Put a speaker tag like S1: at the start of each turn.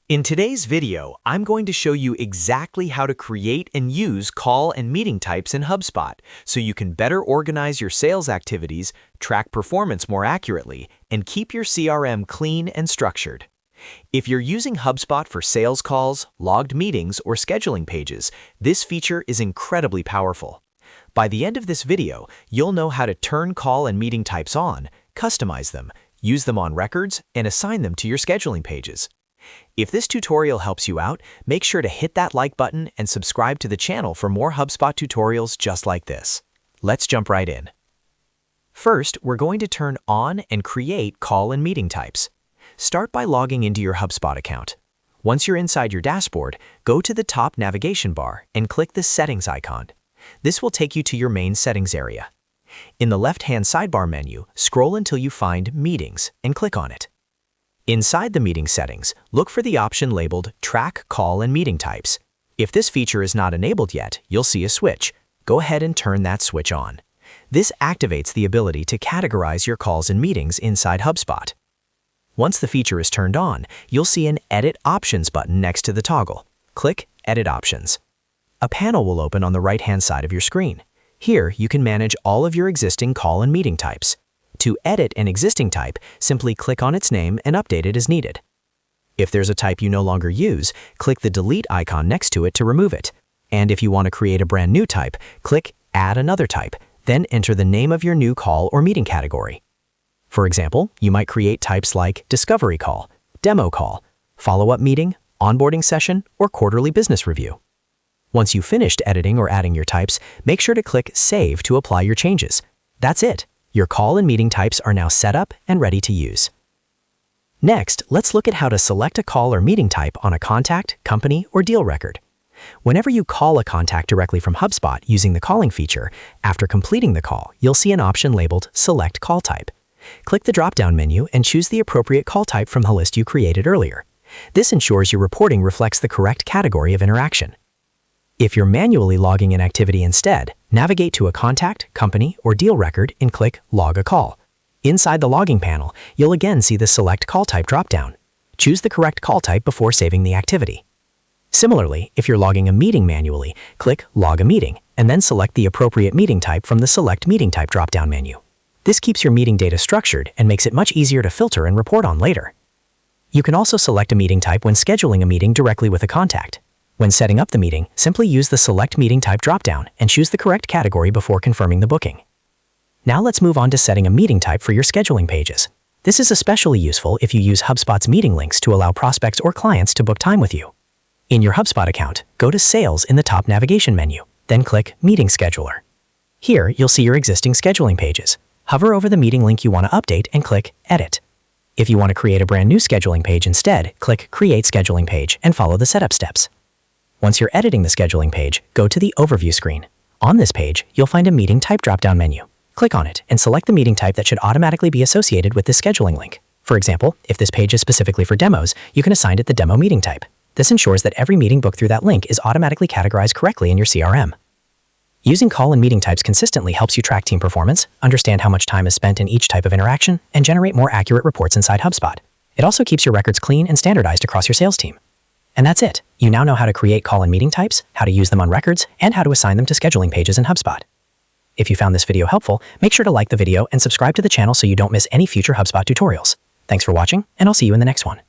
S1: In today's video, I'm going to show you exactly how to create and use call and meeting types in HubSpot so you can better organize your sales activities, track performance more accurately, and keep your CRM clean and structured. If you're using HubSpot for sales calls, logged meetings, or scheduling pages, this feature is incredibly powerful. By the end of this video, you'll know how to turn call and meeting types on, customize them, use them on records, and assign them to your scheduling pages. If this tutorial helps you out, make sure to hit that like button and subscribe to the channel for more HubSpot tutorials just like this. Let's jump right in. First, we're going to turn on and create call and meeting types. Start by logging into your HubSpot account. Once you're inside your dashboard, go to the top navigation bar and click the Settings icon. This will take you to your main settings area. In the left-hand sidebar menu, scroll until you find Meetings and click on it. Inside the meeting settings, look for the option labeled Track Call and Meeting Types. If this feature is not enabled yet, you'll see a switch. Go ahead and turn that switch on. This activates the ability to categorize your calls and meetings inside HubSpot. Once the feature is turned on, you'll see an Edit Options button next to the toggle. Click Edit Options. A panel will open on the right-hand side of your screen. Here, you can manage all of your existing call and meeting types. To edit an existing type, simply click on its name and update it as needed. If there's a type you no longer use, click the delete icon next to it to remove it. And if you want to create a brand new type, click Add Another Type, then enter the name of your new call or meeting category. For example, you might create types like Discovery Call, Demo Call, Follow-up Meeting, Onboarding Session, or Quarterly Business Review. Once you've finished editing or adding your types, make sure to click Save to apply your changes. That's it. Your call and meeting types are now set up and ready to use. Next, let's look at how to select a call or meeting type on a contact, company, or deal record. Whenever you call a contact directly from HubSpot using the calling feature, after completing the call, you'll see an option labeled Select Call Type. Click the drop-down menu and choose the appropriate call type from the list you created earlier. This ensures your reporting reflects the correct category of interaction. If you're manually logging an activity instead, navigate to a contact, company, or deal record and click Log a Call. Inside the logging panel, you'll again see the Select Call Type dropdown. Choose the correct call type before saving the activity. Similarly, if you're logging a meeting manually, click Log a Meeting, and then select the appropriate meeting type from the Select Meeting Type dropdown menu. This keeps your meeting data structured and makes it much easier to filter and report on later. You can also select a meeting type when scheduling a meeting directly with a contact. When setting up the meeting, simply use the Select Meeting Type dropdown and choose the correct category before confirming the booking. Now let's move on to setting a meeting type for your scheduling pages. This is especially useful if you use HubSpot's meeting links to allow prospects or clients to book time with you. In your HubSpot account, go to Sales in the top navigation menu, then click Meeting Scheduler. Here, you'll see your existing scheduling pages. Hover over the meeting link you want to update and click Edit. If you want to create a brand new scheduling page instead, click Create Scheduling Page and follow the setup steps. Once you're editing the scheduling page, go to the Overview screen. On this page, you'll find a Meeting Type drop-down menu. Click on it and select the meeting type that should automatically be associated with this scheduling link. For example, if this page is specifically for demos, you can assign it the Demo Meeting Type. This ensures that every meeting booked through that link is automatically categorized correctly in your CRM. Using call and meeting types consistently helps you track team performance, understand how much time is spent in each type of interaction, and generate more accurate reports inside HubSpot. It also keeps your records clean and standardized across your sales team. And that's it. You now know how to create call and meeting types, how to use them on records, and how to assign them to scheduling pages in HubSpot. If you found this video helpful, make sure to like the video and subscribe to the channel so you don't miss any future HubSpot tutorials. Thanks for watching, and I'll see you in the next one.